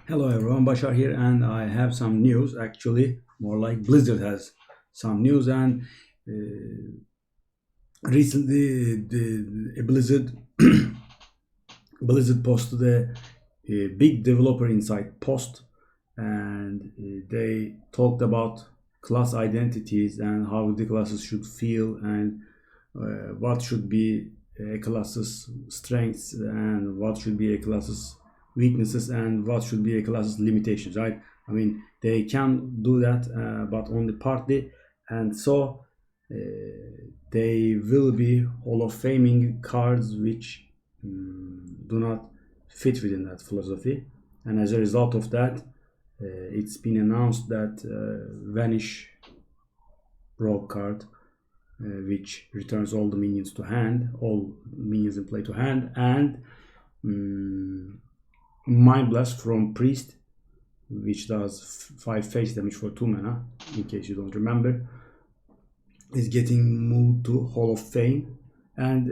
Hello everyone, Bashar here, and I have some news. Actually, more like Blizzard has some news. And recently, Blizzard posted a big developer insight post, and they talked about class identities and how the classes should feel, and what should be a class's strengths and what should be a class's weaknesses and what should be a class's limitations, right? I mean, they can do that, but only partly. And so uh, they will be Hall of Faming cards which do not fit within that philosophy. And as a result of that, it's been announced that Vanish Rogue card, which returns all the minions to hand, all minions in play to hand, and Mind Blast from Priest, which does 5 face damage for 2 mana, in case you don't remember, is getting moved to Hall of Fame. And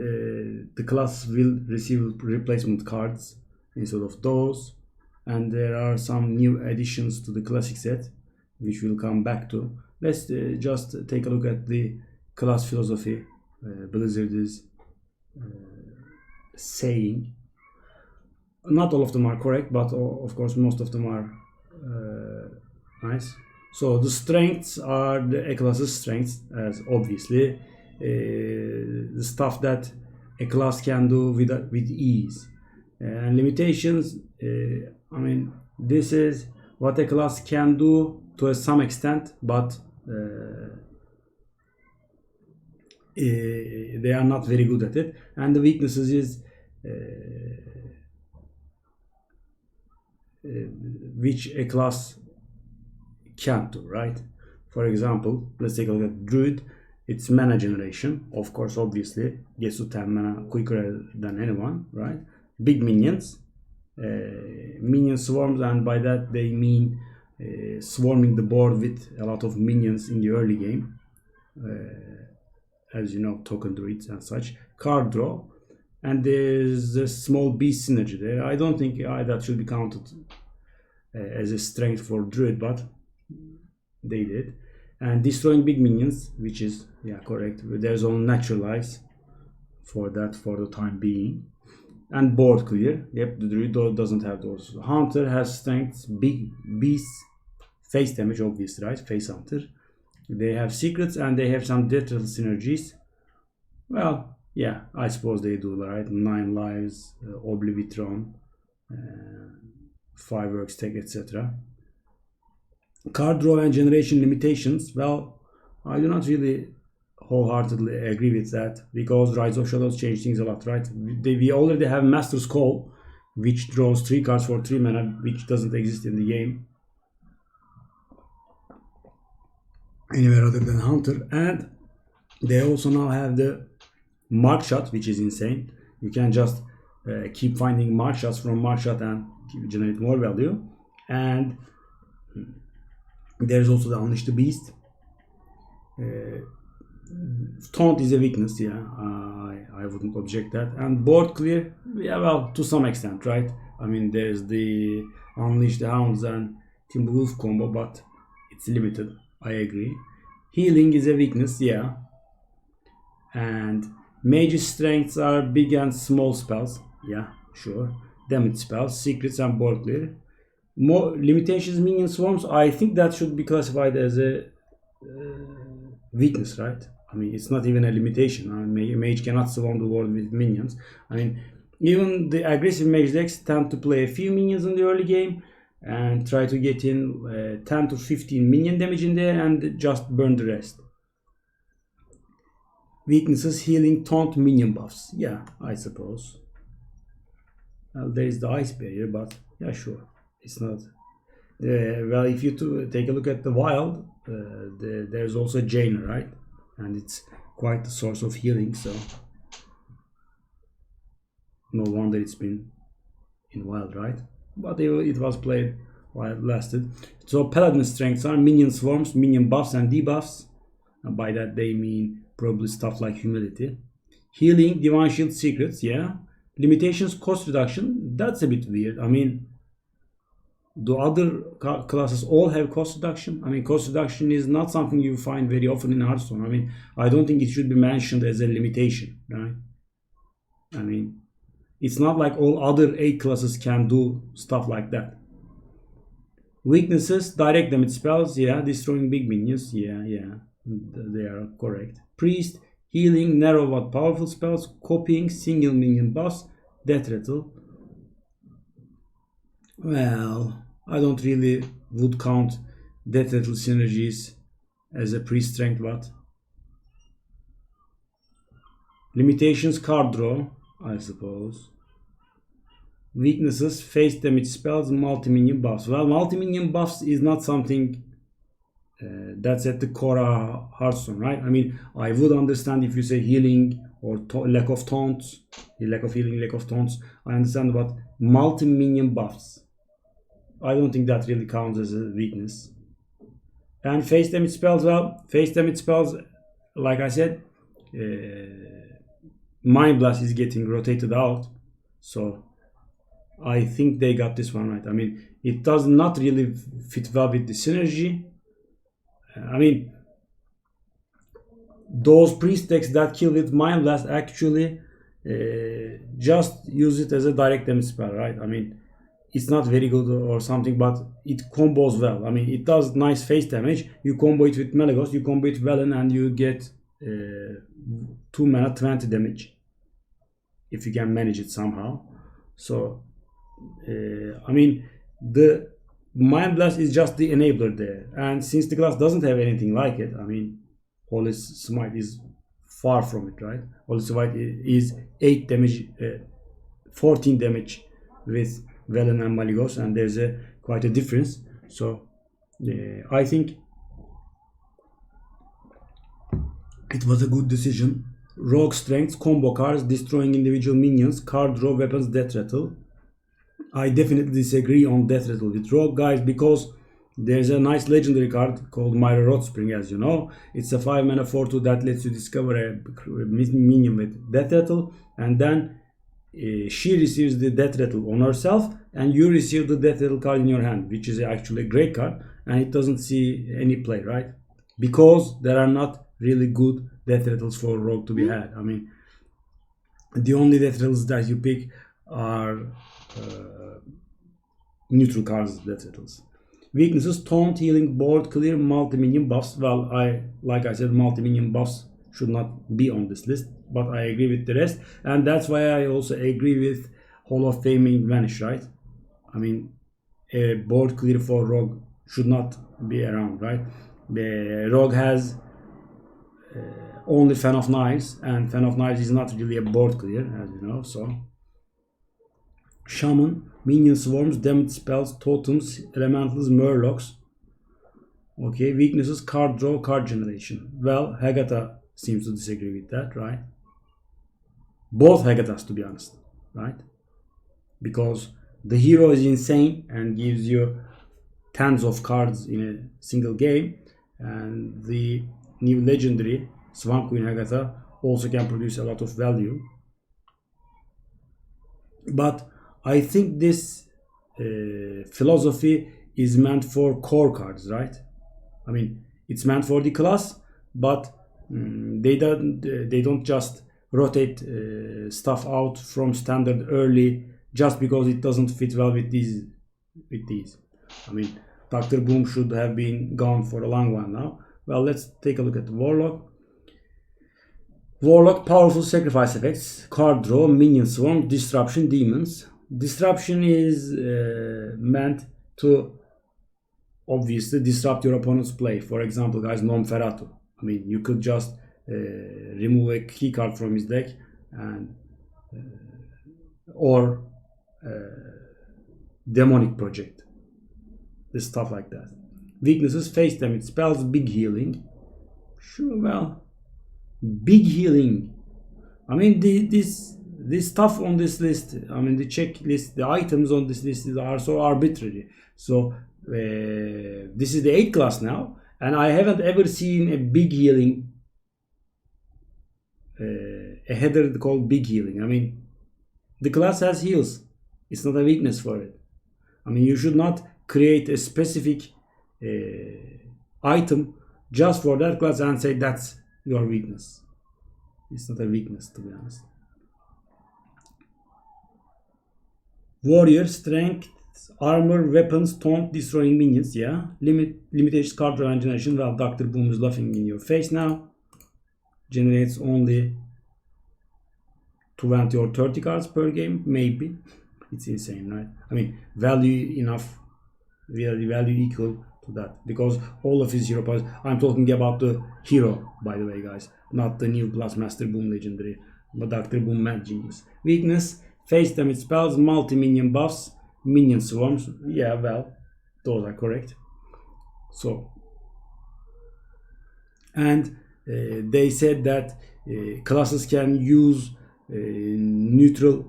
the class will receive replacement cards instead of those. And there are some new additions to the classic set, which we'll come back to. Let's just take a look at the class philosophy Blizzard is saying. Not all of them are correct, but of course most of them are nice. So the strengths are the A class's strengths, as obviously the stuff that a class can do with ease. And limitations, I mean, this is what a class can do to some extent, but they are not very good at it. And the weaknesses is which a class can't do, right? For example, let's take a look at Druid. It's mana generation, of course, obviously gets to 10 mana quicker than anyone, right? Big minions, minion swarms, and by that they mean swarming the board with a lot of minions in the early game, as you know, token druids and such. Card draw, and there's a small beast synergy there. I don't think that should be counted as a strength for druid, but they did. And destroying big minions, which is, yeah, correct. There's only naturalize for that for the time being. And board clear. Yep, the druid doesn't have those. Hunter has strengths, big beasts, face damage, obviously, right? Face hunter. They have secrets and they have some death synergies. Well, yeah, I suppose they do, right? 9 lives, Oblivitron, fireworks tech, etc. Card draw and generation limitations. Well, I do not really wholeheartedly agree with that, because Rise of Shadows changed things a lot, right? We already have Master's Call, which draws 3 cards for 3 mana, which doesn't exist in the game anywhere other than Hunter. And they also now have the Mark Shot, which is insane. You can just keep finding Mark Shots from Mark Shot and generate more value. And there's also the Unleash the Beast. Taunt is a weakness, yeah. I wouldn't object that. And board clear, yeah, well, to some extent, right? I mean, there's the Unleash the Hounds and Timberwolf combo, but it's limited. I agree. Healing is a weakness, yeah. And mage's strengths are big and small spells, yeah, sure. Damage spells, secrets, and board clear. More limitations, minion swarms. I think that should be classified as a weakness, right? I mean, it's not even a limitation. I mean, mage cannot swarm the board with minions. I mean, even the aggressive mage decks tend to play a few minions in the early game and try to get in 10 to 15 minion damage in there and just burn the rest. Weaknesses, healing, taunt, minion buffs. Yeah, I suppose. Well, there is the ice barrier, but yeah, sure. It's not. Well, if you take a look at the wild, there's also a Jaina, right? And it's quite the source of healing, so no wonder it's been in wild, right? But it was played while it lasted. So paladin strengths are minion swarms, minion buffs, and debuffs. And by that they mean probably stuff like humility. Healing, divine shield, secrets, yeah. Limitations, cost reduction. That's a bit weird. I mean, Do other classes all have cost reduction? I mean, cost reduction is not something you find very often in Hearthstone. I mean, I don't think it should be mentioned as a limitation, right? I mean, it's not like all other 8 classes can do stuff like that. Weaknesses, direct damage spells, yeah. Destroying big minions, yeah. They are correct. Priest, healing, narrow but powerful spells, copying, single minion buffs, death rattle. Well, I don't really would count death rattle synergies as a priest strength, but limitations, card draw, I suppose. Weaknesses, face damage spells, multi-minion buffs. Well, multi-minion buffs is not something that's at the core of Hearthstone, right? I mean, I would understand if you say healing or lack of taunts, lack of healing, lack of taunts. I understand, but multi-minion buffs, I don't think that really counts as a weakness. And face damage spells, well, face damage spells, like I said, Mind Blast is getting rotated out, so I think they got this one right. I mean, it does not really fit well with the synergy. I mean, those priest decks that kill with Mind Blast actually just use it as a direct damage spell, right? I mean, it's not very good or something, but it combos well. I mean, it does nice face damage. You combo it with Malagos, you combo it Velen, and you get 2 mana 20 damage if you can manage it somehow. So I mean, the Mind Blast is just the enabler there, and since the class doesn't have anything like it, I mean, Holy's Smite is far from it, right? Holy's Smite is 8 damage, 14 damage with Velen and Malygos, and there's quite a difference. So I think it was a good decision. Rogue strength, combo cards, destroying individual minions, card draw, weapons, death rattle. I definitely disagree on death rattle with Rogue, guys, because there's a nice legendary card called Myra Rodspring, as you know. It's a 5 mana 4/2 that lets you discover a minion with death rattle, and then she receives the death rattle on herself, and you receive the death rattle card in your hand, which is actually a great card, and it doesn't see any play, right? Because there are not really good death rattles for Rogue to be had. I mean, the only death rattles that you pick are neutral cards, death rattles. Weaknesses, taunt, healing, board clear, multi-minion buffs. Well, like I said, multi-minion buffs should not be on this list, but I agree with the rest, and that's why I also agree with Hall of Faming Vanish, right? I mean, a board clear for Rogue should not be around, right? The Rogue has only Fan of Knives, and Fan of Knives is not really a board clear, as you know. So Shaman, minion swarms, damage spells, totems, elementals, murlocs. Okay, weaknesses, card draw, card generation. Well, Hagata seems to disagree with that, right? Both Hagatas, to be honest, right? Because the hero is insane and gives you tons of cards in a single game, and the new legendary Swan Queen Hagata also can produce a lot of value. But I think this philosophy is meant for core cards, right? I mean, it's meant for the class, but they don't just rotate stuff out from standard early just because it doesn't fit well with these. I mean, Dr. Boom should have been gone for a long while now. Well, let's take a look at the Warlock. Warlock, powerful sacrifice effects, card draw, minion swarm, disruption, demons. Disruption is meant to obviously disrupt your opponent's play. For example, guys, Nom Ferrato. I mean, you could just remove a key card from his deck, and or demonic project, this stuff like that. Weaknesses, face damage spells, big healing. Sure, well, big healing. I mean, this stuff on this list, I mean, the checklist, the items on this list are so arbitrary. So this is the 8th class now, and I haven't ever seen a big healing, a header called big healing. I mean, the class has heals. It's not a weakness for it. I mean, you should not create a specific item just for that class and say that's your weakness. It's not a weakness, to be honest. Warrior, strength, armor, weapons, taunt, destroying minions. Yeah. Limitations, card draw and generation. Well, Dr. Boom is laughing in your face now. Generates only 20 or 30 cards per game, maybe. It's insane, right? I mean, value enough, value equal to that, because all of his hero powers. I'm talking about the hero, by the way, guys, not the new class Master Boom legendary, but Dr. Boom Mad Genius. Weakness, face damage spells, multi-minion buffs, minion swarms. Yeah, well, those are correct. So, and they said that classes can use neutral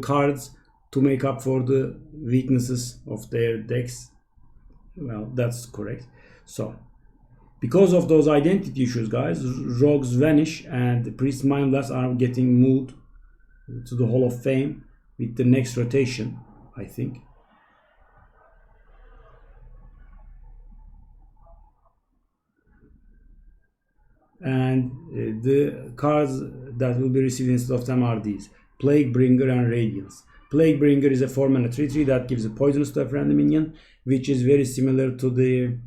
cards to make up for the weaknesses of their decks. Well, that's correct. So because of those identity issues, guys, rogues vanish and priest mindless are getting moved to the Hall of Fame with the next rotation, I think. And the cards that will be received instead of them are these: Plague Bringer and Radiance. Plague Bringer is a 4-mana 3/3 that gives a poisonous to a friendly minion, which is very similar to the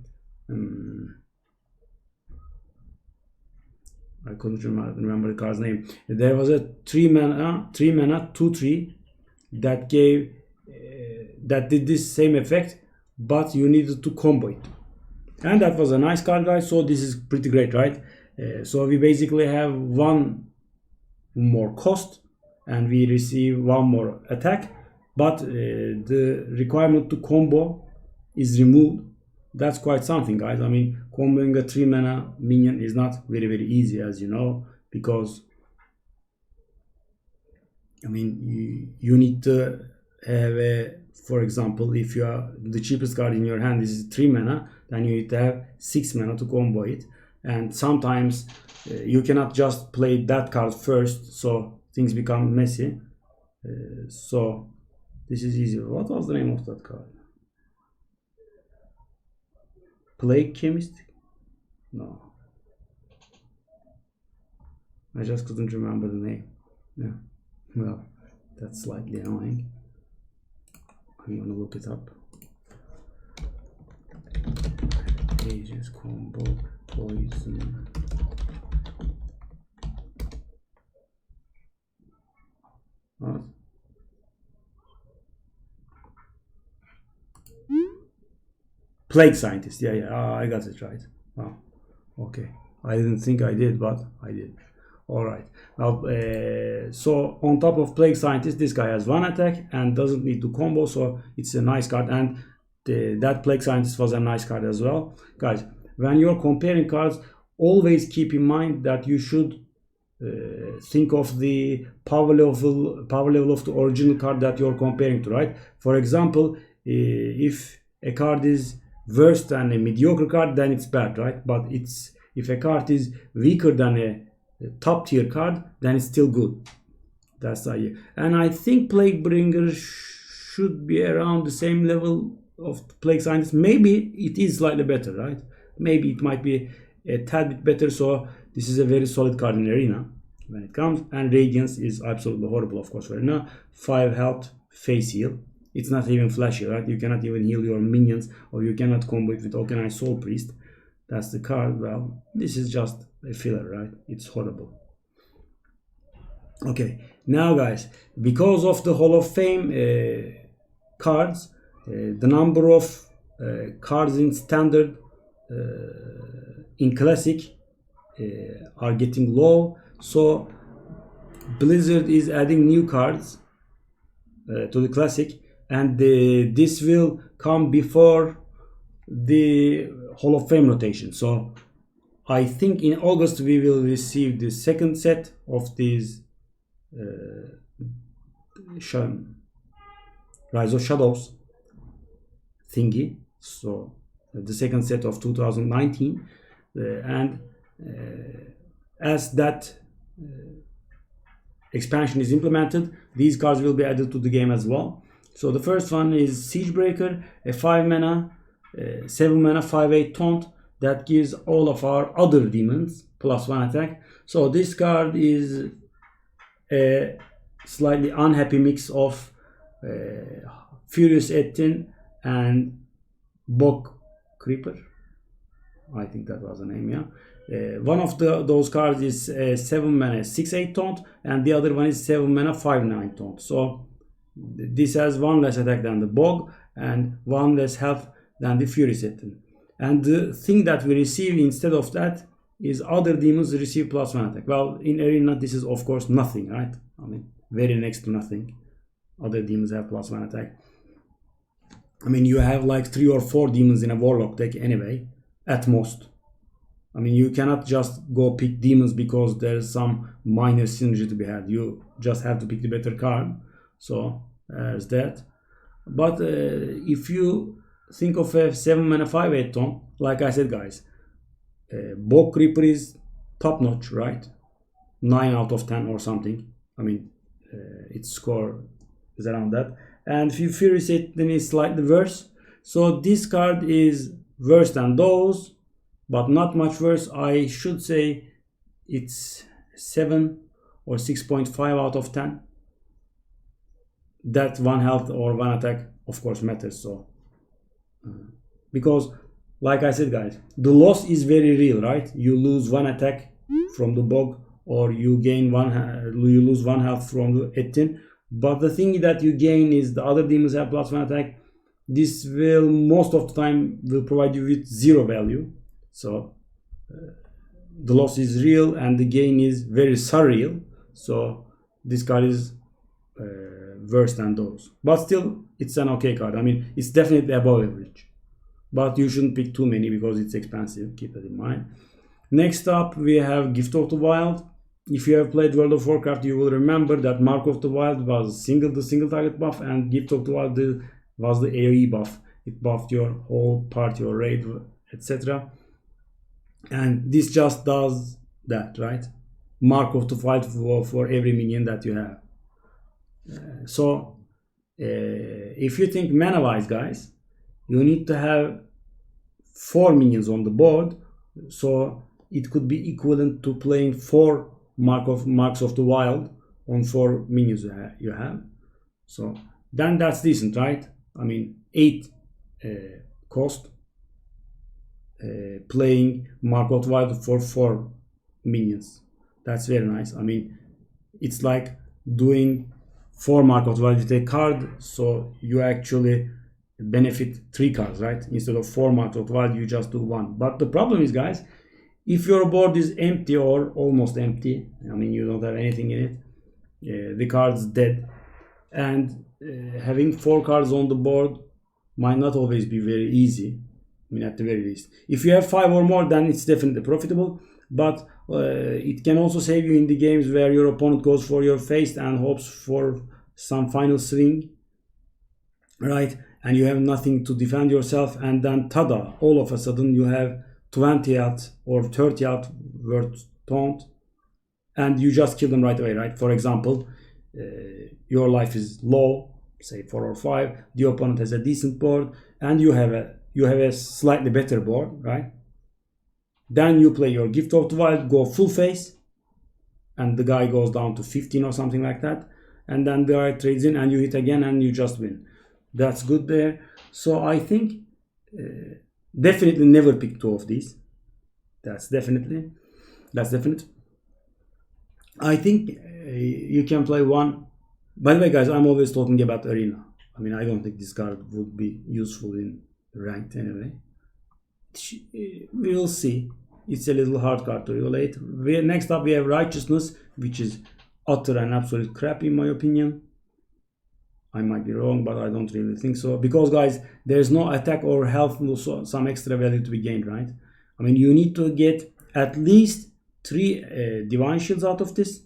I couldn't remember the card's name. There was a 3-mana 2/3 that gave that did this same effect, but you needed to combo it, and that was a nice card, guys. So this is pretty great, right? So we basically have one more cost and we receive one more attack, but the requirement to combo is removed. That's quite something, guys. I mean, comboing a 3-mana minion is not very easy, as you know, because I mean you need to have a, for example, if you are the cheapest card in your hand is 3-mana, then you need to have 6 mana to combo it. And sometimes you cannot just play that card first, so things become messy. So this is easy. What was the name of that card? Plague Chemist? No, I just couldn't remember the name. Yeah, well, that's slightly annoying. I'm gonna look it up. Pages, combo, poison. What? Plague Scientist. Yeah. I got it right. Oh, okay. I didn't think I did, but I did. All right. Now, so on top of Plague Scientist, this guy has 1 attack and doesn't need to combo, so it's a nice card. And that Plague Scientist was a nice card as well, guys. When you're comparing cards, always keep in mind that you should think of the power level of the original card that you're comparing to, right? For example, if a card is worse than a mediocre card, then it's bad, right? But if a card is weaker than a top tier card, then it's still good. That's the idea. And I think Plague Bringer should be around the same level of Plague Scientist. Maybe it is slightly better, right? Maybe it might be a tad bit better. So this is a very solid card in Arena when it comes. And Radiance is absolutely horrible, of course, for Arena. 5 health, face heal. It's not even flashy, right? You cannot even heal your minions, or you cannot combo it with Organized Soul Priest. That's the card. Well, this is just a filler, right? It's horrible. Okay, now guys, because of the Hall of Fame cards, the number of cards in standard, in classic, are getting low. So Blizzard is adding new cards to the classic, and this will come before the Hall of Fame rotation. So I think in August we will receive the second set of these Rise of Shadows thingy. So the second set of 2019, and as that expansion is implemented, these cards will be added to the game as well. So the first one is Siegebreaker, a 5 mana, 7 mana, 5/8 taunt that gives all of our other demons +1 attack. So this card is a slightly unhappy mix of Furious Ettin and Bog Creeper. I think that was the name, yeah. One of those cards is 7 mana 6/8 taunt, and the other one is 7 mana 5/9 taunt. So this has one less attack than the Bog and one less health than the Furious Ettin. And the thing that we receive instead of that is other demons receive +1 attack. Well, in Arena this is of course nothing, right? I mean, very next to nothing. Other demons have +1 attack. I mean, you have like 3 or 4 demons in a Warlock deck anyway, at most. I mean, you cannot just go pick demons because there's some minor synergy to be had. You just have to pick the better card. So there's that. But if you think of a 7 mana 5/8 taunt, like I said, guys, Bog Creeper is top notch, right? 9 out of 10 or something. I mean, its score is around that. And if you Furious Ettin is slightly worse. So this card is worse than those, but not much worse. I should say it's 7 or 6.5 out of 10. That 1 health or 1 attack of course matters. So because like I said, guys, the loss is very real, right? You lose 1 attack from the Bog, or you gain you lose 1 health from the Ettin. But the thing that you gain is the other demons have +1 attack. This will most of the time will provide you with 0 value. So the loss is real and the gain is very surreal. So this card is worse than those. But still, it's an okay card. I mean, it's definitely above average. But you shouldn't pick too many because it's expensive. Keep that in mind. Next up, we have Gift of the Wild. If you have played World of Warcraft, you will remember that Mark of the Wild was the single target buff, and Gift of the Wild was the AoE buff. It buffed your whole party, your raid, etc. And this just does that, right? Mark of the Wild for every minion that you have. So if you think mana wise, guys, you need to have 4 minions on the board. So it could be equivalent to playing 4 Marks of the Wild on 4 minions you have. So then that's decent, right? I mean, 8 cost playing Mark of the Wild for 4 minions. That's very nice. I mean, it's like doing 4 Mark of the Wild with a card, so you actually benefit 3 cards, right? Instead of 4 Mark of the Wild, you just do 1. But the problem is, guys, if your board is empty or almost empty, I mean, you don't have anything in it, the card's dead, and having 4 cards on the board might not always be very easy. I mean, at the very least, if you have 5 or more, then it's definitely profitable. But it can also save you in the games where your opponent goes for your face and hopes for some final swing, right? And you have nothing to defend yourself, and then tada, all of a sudden you have 20 out or 30 out worth taunt, and you just kill them right away, right? For example, your life is low, say 4 or 5, the opponent has a decent board, and you have a slightly better board, right? Then you play your Gift of the Wild, go full face, and the guy goes down to 15 or something like that, and then the guy trades in and you hit again and you just win. That's good there. So I think definitely never pick 2 of these. That's definite. I think you can play 1. By the way, guys, I'm always talking about Arena. I mean, I don't think this card would be useful in ranked anyway. We will see. It's a little hard card to relate. Next up, we have Righteousness, which is utter and absolute crap in my opinion. I might be wrong, but I don't really think so. Because, guys, there's no attack or health, so some extra value to be gained, right? I mean, you need to get at least 3 Divine Shields out of this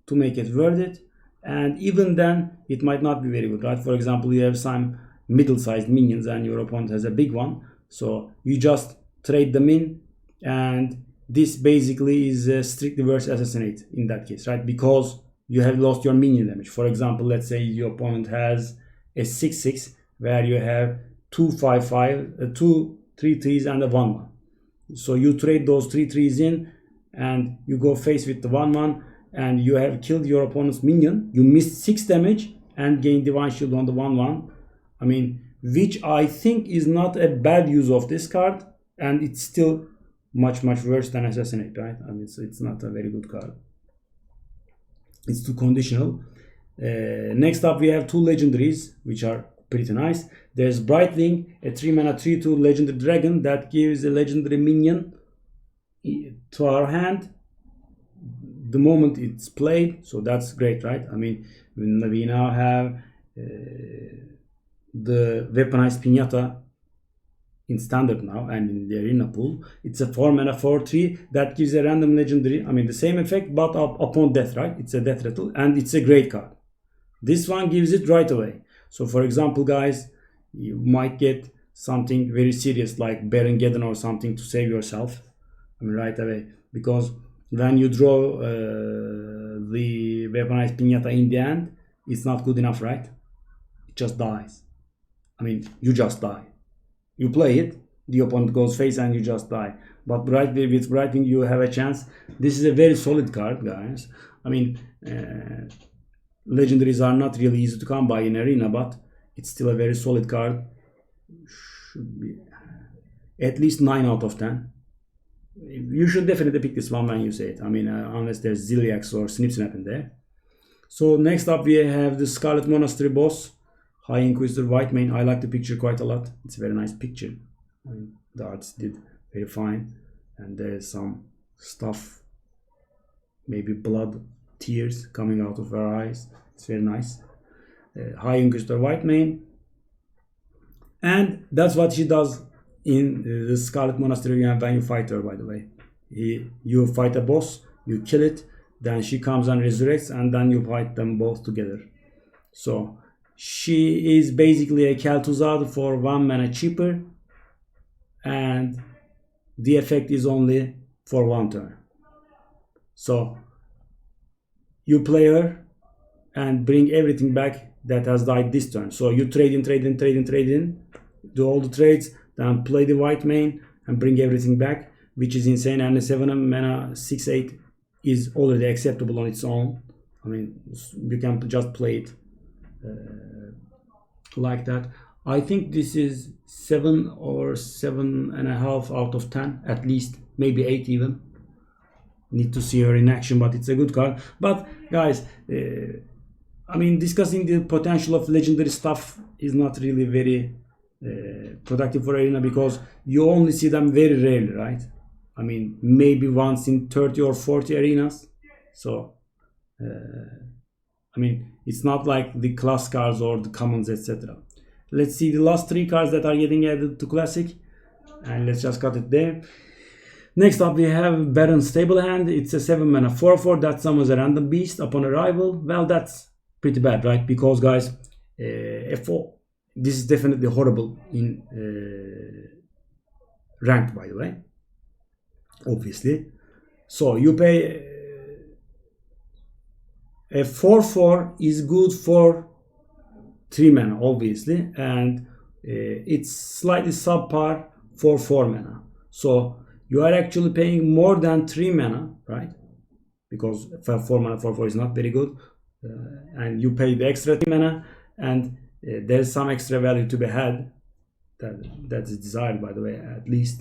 to make it worth it. And even then, it might not be very good, right? For example, you have some middle-sized minions and your opponent has a big one. So you just trade them in, and this basically is a strict reverse assassinate in that case, right? Because you have lost your minion damage. For example, let's say your opponent has a 6/6 where you have 2/5/5, 2/3/3s and a 1/1. So you trade those 3/3s in and you go face with the 1/1 and you have killed your opponent's minion. You missed 6 damage and gain divine shield on the 1/1. I mean, which I think is not a bad use of this card, and it's still much worse than assassinate, right? I mean, it's not a very good card. It's too conditional. Next up we have 2 legendaries which are pretty nice. There's Brightwing, a 3-mana 3/2 legendary dragon that gives a legendary minion to our hand the moment it's played, so that's great, right? I mean, we now have the weaponized piñata in standard now and in the arena pool. It's a 4-mana 4/3 that gives a random legendary, I mean the same effect but upon death, right? It's a death rattle and it's a great card. This one gives it right away. So for example, guys, you might get something very serious like Baron Geddon or something to save yourself, I mean, right away, because when you draw the weaponized piñata in the end, it's not good enough, right? It just dies. I mean, you just die. You play it, the opponent goes face and you just die. But with Brightwing you have a chance. This is a very solid card, guys. I mean, legendaries are not really easy to come by in arena, but it's still a very solid card. Should be at least 9 out of 10. You should definitely pick this one when you say it. I mean, unless there's Ziliax or Snip Snap in there. So next up we have the Scarlet Monastery boss, High Inquisitor Whitemane. I like the picture quite a lot. It's a very nice picture. I mean, the arts did very fine. And there's some stuff, maybe blood, tears coming out of her eyes. It's very nice. High Inquisitor Whitemane. And that's what she does in the Scarlet Monastery when you fight her, by the way. You fight a boss, you kill it, then she comes and resurrects, and then you fight them both together. So she is basically a Kel'Thuzad for 1 mana cheaper, and the effect is only for 1 turn. So you play her and bring everything back that has died this turn. So you trade in, do all the trades, then play the Whitemane and bring everything back, which is insane. And the 7 mana 6/8 is already acceptable on its own. I mean, you can just play it like that. I think this is 7 or 7.5 out of 10 at least, maybe 8 even. Need to see her in action, but it's a good card. But guys, I mean, discussing the potential of legendary stuff is not really very productive for arena, because you only see them very rarely, right? I mean, maybe once in 30 or 40 arenas. So I mean, it's not like the class cards or the commons, etc. Let's see the last 3 cards that are getting added to classic, and let's just cut it there. Next up we have Baron Stablehand. It's a 7 mana 4/4 that summons a random beast upon arrival. Well, that's pretty bad, right? Because guys, this is definitely horrible in ranked, by the way, obviously. So you pay a 4/4 is good for 3 mana, obviously, and it's slightly subpar for 4 mana. So you are actually paying more than 3 mana, right? Because 4 mana 4/4 is not very good, and you pay the extra 3 mana, and there's some extra value to be had that is desired, by the way, at least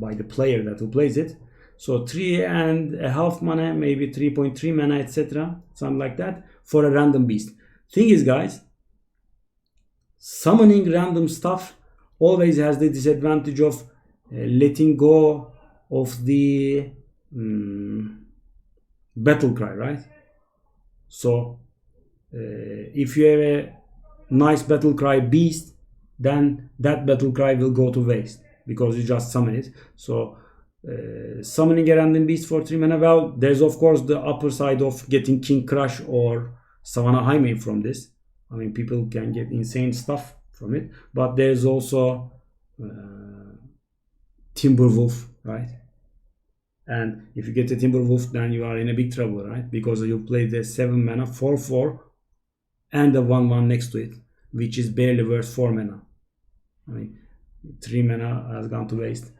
by the player that who plays it. So 3.5 mana, maybe 3.3 mana, etc., something like that, for a random beast. Thing is, guys, summoning random stuff always has the disadvantage of letting go of the battle cry, right? So if you have a nice battle cry beast, then that battle cry will go to waste because you just summon it. So summoning a random beast for 3 mana, well, there's of course the upper side of getting King Crush or Savannah Highmane from this. I mean, people can get insane stuff from it, but there's also Timberwolf, right? And if you get a Timberwolf, then you are in a big trouble, right? Because you play the 7 mana 4/4 and the 1/1 next to it. which is barely worth 4 mana. I mean, 3 mana has gone to waste.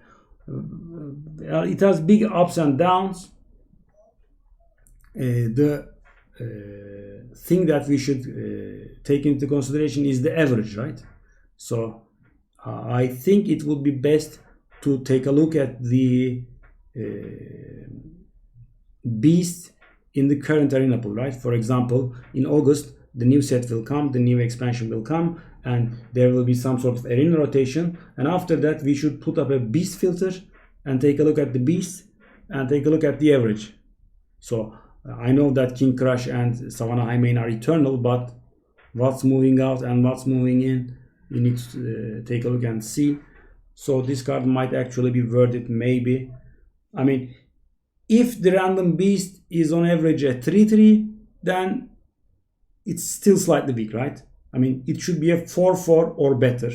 It has big ups and downs. The thing that we should take into consideration is the average, right? So I think it would be best to take a look at the beast in the current arena pool, right? For example, in August, the new set will come, the new expansion will come, and there will be some sort of arena rotation. And after that, we should put up a beast filter and take a look at the beast and take a look at the average. So I know that King Crush and Savannah Highmane are eternal, but what's moving out and what's moving in, you need to take a look and see. So this card might actually be worth it, maybe. I mean, if the random beast is on average a 3/3, then it's still slightly weak, right? I mean, it should be a 4/4 or better.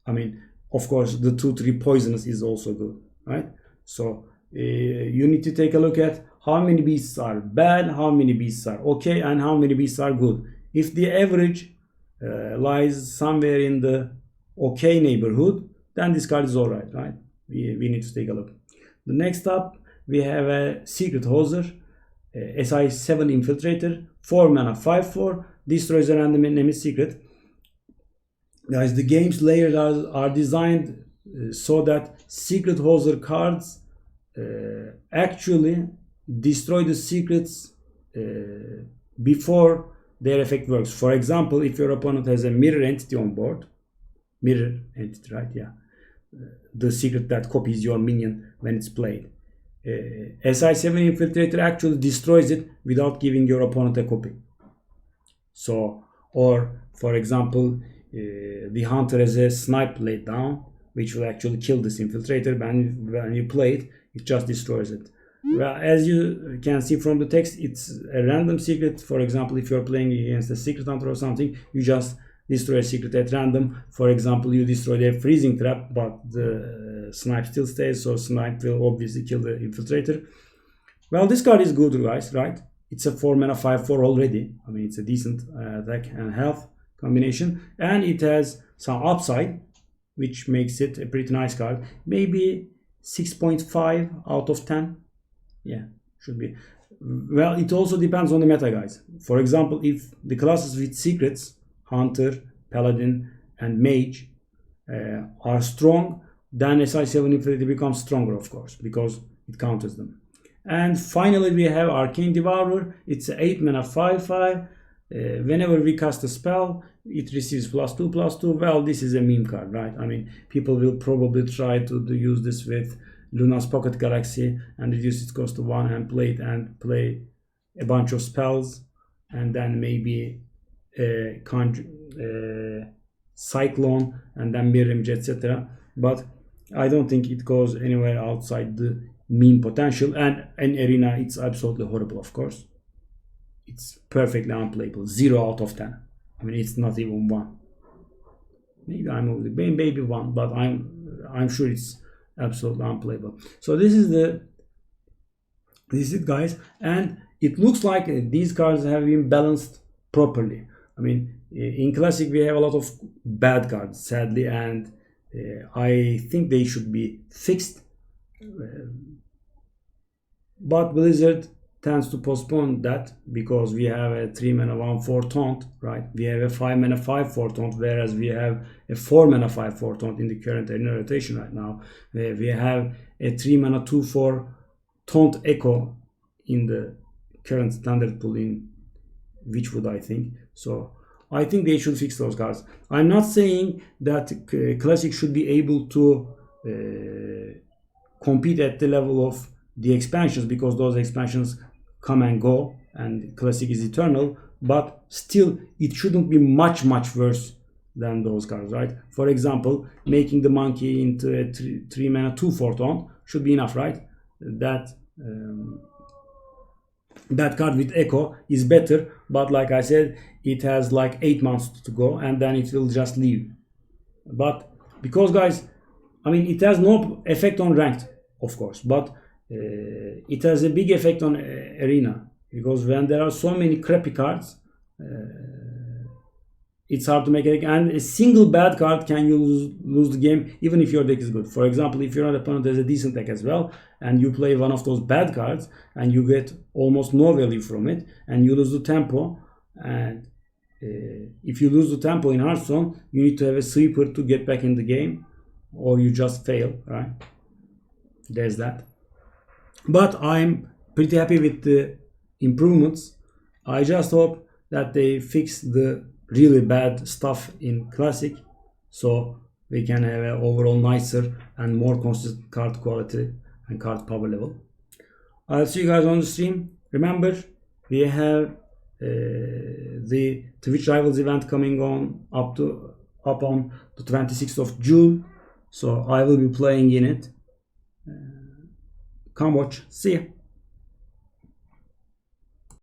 I mean, of course, the 2/3 poisonous is also good, right? So you need to take a look at how many beasts are bad, how many beasts are okay, and how many beasts are good. If the average lies somewhere in the okay neighborhood, then this card is alright, right? We need to take a look. The next up, we have a Secret Hoser, SI7 Infiltrator, 4 mana, 5/4, destroys a random enemy secret. Guys, the game's layers are designed so that Secret Hoser cards actually destroy the secrets before their effect works. For example, if your opponent has a mirror entity on board, mirror entity, right? Yeah, the secret that copies your minion when it's played. SI7 Infiltrator actually destroys it without giving your opponent a copy. So, or for example, the hunter has a snipe laid down, which will actually kill this infiltrator. When you play it, it just destroys it. Well, as you can see from the text, it's a random secret. For example, if you're playing against a secret hunter or something, you just destroy a secret at random. For example, you destroy the freezing trap, but the snipe still stays, so snipe will obviously kill the infiltrator. Well, this card is good, guys, right? It's a 4 mana 5/4 already. I mean, it's a decent attack and health combination, and it has some upside, which makes it a pretty nice card. Maybe 6.5 out of 10. Yeah, should be. Well, it also depends on the meta, guys. For example, if the classes with secrets, Hunter, Paladin, and Mage, are strong, then SI7 Infinity becomes stronger, of course, because it counters them. And finally, we have Arcane Devourer. It's an 8 mana 5/5. Whenever we cast a spell, it receives +2/+2. Well, this is a meme card, right? I mean, people will probably try to use this with Luna's Pocket Galaxy and reduce its cost to 1 and play a bunch of spells, and then maybe Cyclone and then Mirror Image, etc. But I don't think it goes anywhere outside the meme potential, and in arena it's absolutely horrible, of course. It's perfectly unplayable. 0 out of 10. I mean, it's not even 1. Maybe I'm over the maybe 1, but I'm sure it's absolutely unplayable. So this is it, guys, and it looks like these cards have been balanced properly. I mean, in Classic we have a lot of bad cards, sadly, and I think they should be fixed. But Blizzard tends to postpone that because we have a 3 mana 1/4 taunt, right? We have a 5 mana 5/4 taunt, whereas we have a 4 mana 5/4 taunt in the current arena rotation right now. We have a 3 mana 2/4 taunt echo in the current standard pool in Witchwood, I think. So I think they should fix those cards. I'm not saying that Classic should be able to compete at the level of the expansions, because those expansions come and go and Classic is eternal, but still it shouldn't be much worse than those cards, right? For example, making the monkey into a 3 mana 2/4 taunt should be enough, right? That card with Echo is better, but like I said, it has like 8 months to go and then it will just leave. But because, guys, I mean, it has no effect on ranked, of course, but it has a big effect on arena, because when there are so many crappy cards, it's hard to make a deck, and a single bad card can you lose the game even if your deck is good. For example, if your opponent has a decent deck as well and you play one of those bad cards and you get almost no value from it and you lose the tempo, and if you lose the tempo in Hearthstone, you need to have a sweeper to get back in the game, or you just fail, right? There's that. But I'm pretty happy with the improvements. I just hope that they fix the really bad stuff in Classic, so we can have an overall nicer and more consistent card quality and card power level. I'll see you guys on the stream. Remember, we have the Twitch Rivals event coming on up on the 26th of June, so I will be playing in it. Come watch. See ya.